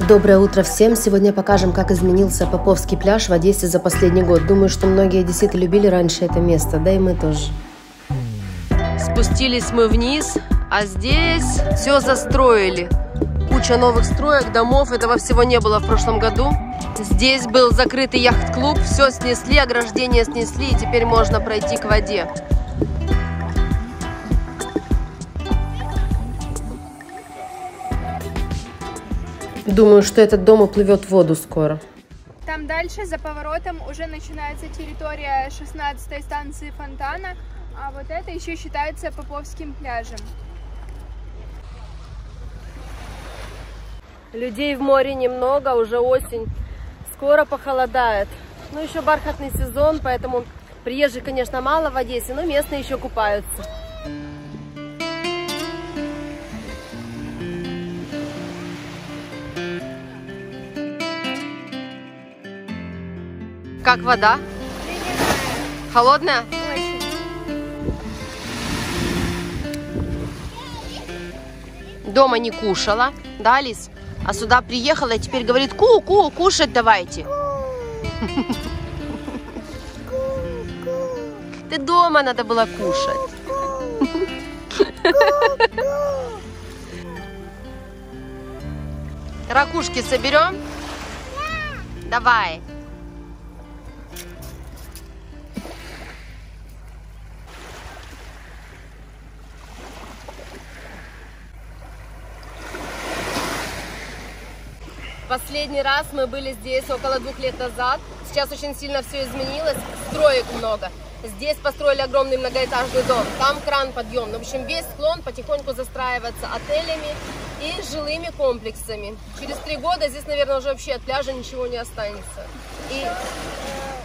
Доброе утро всем! Сегодня покажем, как изменился Поповский пляж в Одессе за последний год. Думаю, что многие одесситы любили раньше это место, да и мы тоже. Спустились мы вниз, а здесь все застроили. Куча новых строек, домов, этого всего не было в прошлом году. Здесь был закрытый яхт-клуб, все снесли, ограждение снесли, и теперь можно пройти к воде. Думаю, что этот дом уплывет в воду скоро. Там дальше, за поворотом, уже начинается территория 16-й станции Фонтана, а вот это еще считается Поповским пляжем. Людей в море немного, уже осень, скоро похолодает. Ну, еще бархатный сезон, поэтому приезжих, конечно, мало в Одессе, но местные еще купаются. Как вода? Холодная? Очень. Дома не кушала, да, Алис? А сюда приехала и теперь говорит: ку-ку, кушать давайте. Ты дома надо было кушать. Ракушки соберем? Давай. Последний раз мы были здесь около 2 лет назад. Сейчас очень сильно все изменилось, строек много. Здесь построили огромный многоэтажный дом, там кран подъемный. В общем, весь склон потихоньку застраивается отелями и жилыми комплексами. Через 3 года здесь, наверное, уже вообще от пляжа ничего не останется. И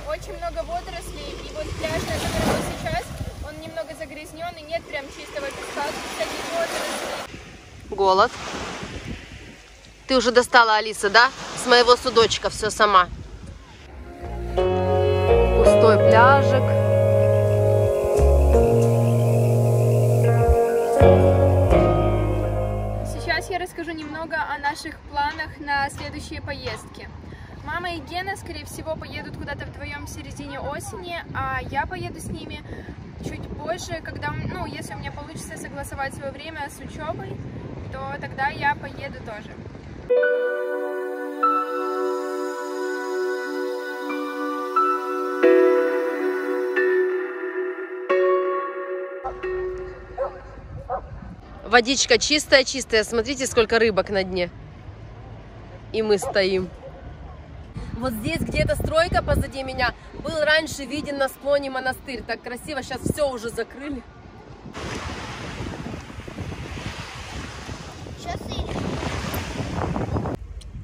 очень много водорослей, и вот пляж, на котором мы сейчас, он немного загрязнен, и нет прям чистого песка, всяких водорослей. голод. Ты уже достала, Алиса, да? С моего судочка все сама. Пустой пляжик. Сейчас я расскажу немного о наших планах на следующие поездки. Мама и Гена, скорее всего, поедут куда-то вдвоем в середине осени, а я поеду с ними чуть позже, когда, если у меня получится согласовать свое время с учебой, то тогда я поеду тоже. Водичка чистая-чистая. Смотрите, сколько рыбок на дне. И мы стоим. Вот здесь где-то стройка позади меня. Был раньше виден на склоне монастырь. Так красиво. Сейчас все уже закрыли.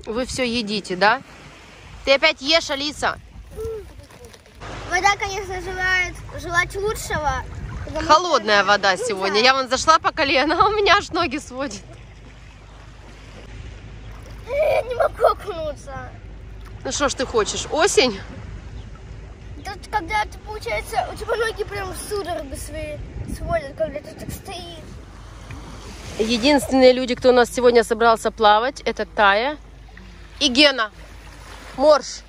Вы все едите, да? Ты опять ешь, Алиса? Вода, конечно, желать лучшего. Холодная вода сегодня. Я вон зашла по колено, а у меня аж ноги сводит. Я не могу окунуться. Ну что ж ты хочешь? Осень? Тут когда ты, получается, у тебя ноги прям в судорогу свои сводят, когда ты так стоишь. Единственные люди, кто у нас сегодня собрался плавать, это Тая и Гена. Морж.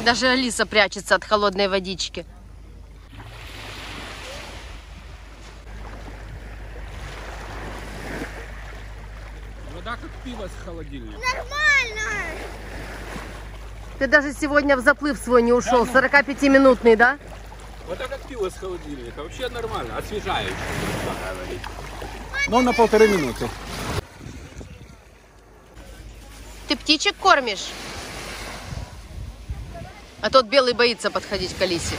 Даже Алиса прячется от холодной водички. Вода как пиво с холодильника. Нормально! Ты даже сегодня в заплыв свой не ушел, 45-минутный, да? Вода как пиво с холодильника. Вообще нормально, освежающая. Но на 1,5 минуты. Ты птичек кормишь? А тот белый боится подходить к Алисе.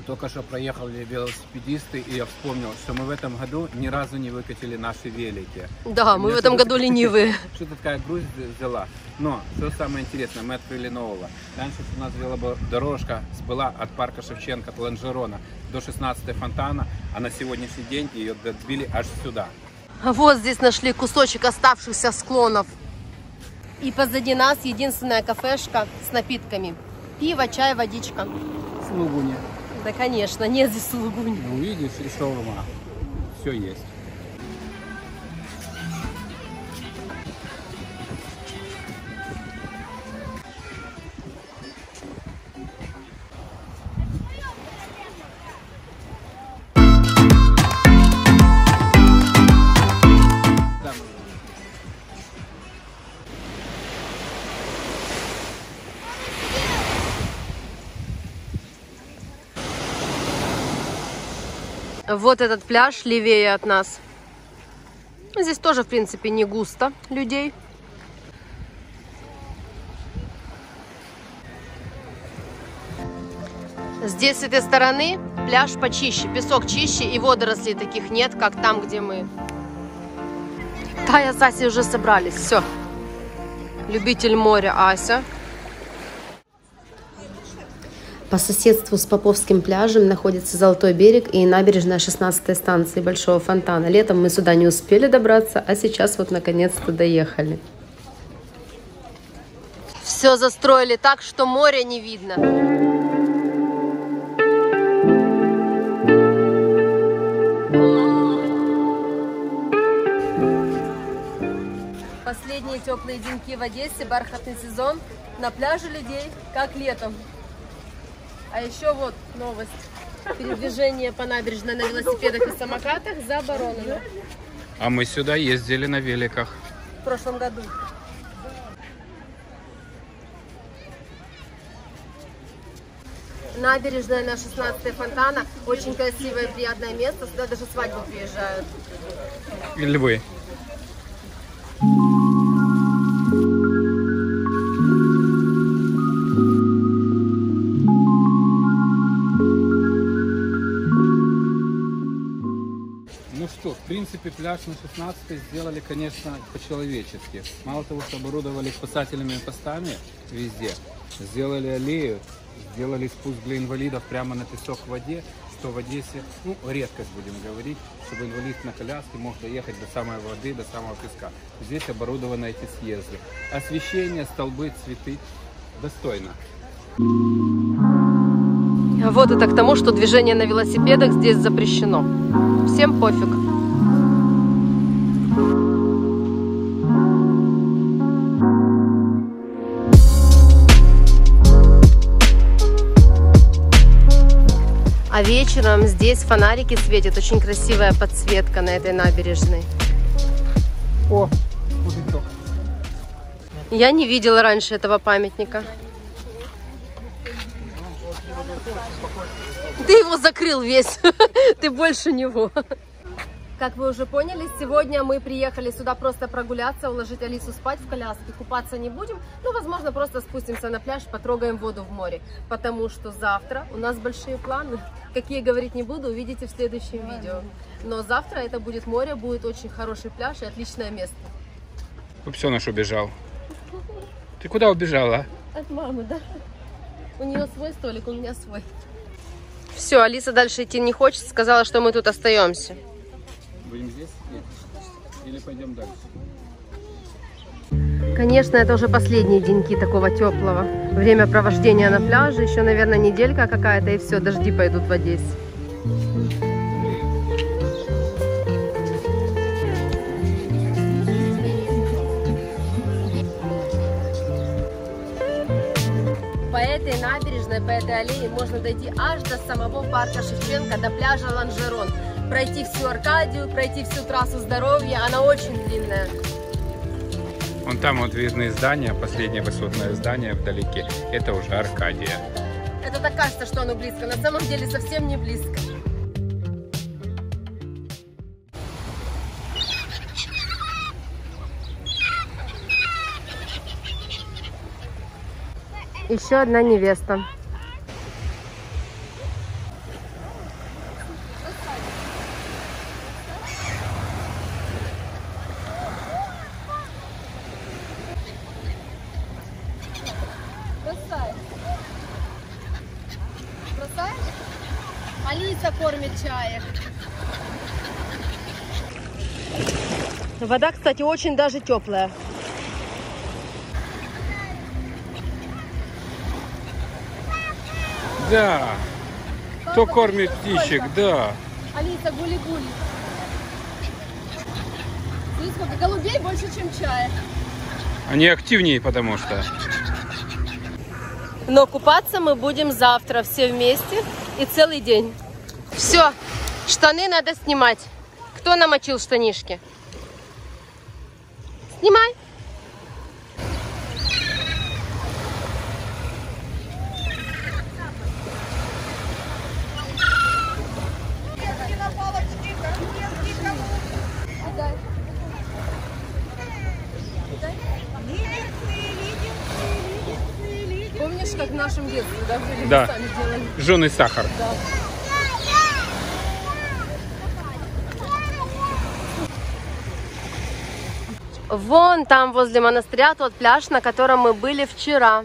Кто Только что проехали велосипедисты, и я вспомнил, что мы в этом году ни разу не выкатили наши велики. Да, мы в этом году ленивые. Что-то такая грусть взяла. Но, что самое интересное, мы открыли нового. Раньше у нас велодорожка была от парка Шевченко, от Лонжерона до 16-й фонтана, а на сегодняшний день ее добили аж сюда. А вот здесь нашли кусочек оставшихся склонов. И позади нас единственная кафешка с напитками. Пиво, чай, водичка. Сулугуни. Да, конечно, нет здесь сулугуни. Ну, видишь, и шаурма. Все есть. Вот этот пляж левее от нас. Здесь тоже, в принципе, не густо людей. Здесь с этой стороны пляж почище, песок чище и водорослей таких нет, как там, где мы. Тая с Асей уже собрались, все. Любитель моря Ася. По соседству с Поповским пляжем находится Золотой берег и набережная 16-й станции Большого фонтана. Летом мы сюда не успели добраться, а сейчас вот наконец-то доехали. Все застроили так, что моря не видно. Последние теплые деньки в Одессе, бархатный сезон. На пляже людей, как летом. А еще вот новость. Передвижение по набережной на велосипедах и самокатах заборонено. А мы сюда ездили на великах. В прошлом году. Набережная на 16-й фонтана. Очень красивое и приятное место. Сюда даже свадьбы приезжают. И львы. В принципе, пляж на 16 сделали, конечно, по-человечески. Мало того, что оборудовали спасательными постами везде, сделали аллею, сделали спуск для инвалидов прямо на песок в воде, что в Одессе, ну, редкость будем говорить, чтобы инвалид на коляске мог доехать до самой воды, до самого песка. Здесь оборудованы эти съезды. Освещение, столбы, цветы. Достойно. Вот это к тому, что движение на велосипедах здесь запрещено. Всем пофиг. А вечером здесь фонарики светят. Очень красивая подсветка на этой набережной. О, мужичок. Я не видела раньше этого памятника. Ты его закрыл весь. Ты больше него. Как вы уже поняли, сегодня мы приехали сюда просто прогуляться, уложить Алису спать в коляске. Купаться не будем, но, возможно, просто спустимся на пляж, потрогаем воду в море. Потому что завтра у нас большие планы. Какие говорить не буду, увидите в следующем видео. Но завтра это будет море, будет очень хороший пляж и отличное место. Пупсёныш убежал. Ты куда убежала? От мамы, да? У нее свой столик, у меня свой. Все, Алиса дальше идти не хочет, сказала, что мы тут остаемся. Будем здесь или пойдем дальше? Конечно, это уже последние деньки такого теплого. Время провождения на пляже, еще, наверное, неделька какая-то, и все, дожди пойдут в Одессе. По этой набережной, по этой аллее можно дойти аж до самого парка Шевченко, до пляжа Лонжерон. Пройти всю Аркадию, пройти всю трассу здоровья, она очень длинная. Вон там вот видны здания, последнее высотное здание вдалеке, это уже Аркадия. Это так кажется, что оно близко, на самом деле совсем не близко. Еще одна невеста. кормит чаек. Вода, кстати, очень даже теплая. Да. Кто кормит птичек, да. Алиса, гули-гули. Смотри, сколько голубей больше, чем чая. Они активнее, потому что. Но купаться мы будем завтра все вместе и целый день. Все, штаны надо снимать. Кто намочил штанишки? Снимай. Помнишь, как в нашем детстве, да? Да. Сами делали. Жженый сахар. Вон там возле монастыря тот пляж, на котором мы были вчера.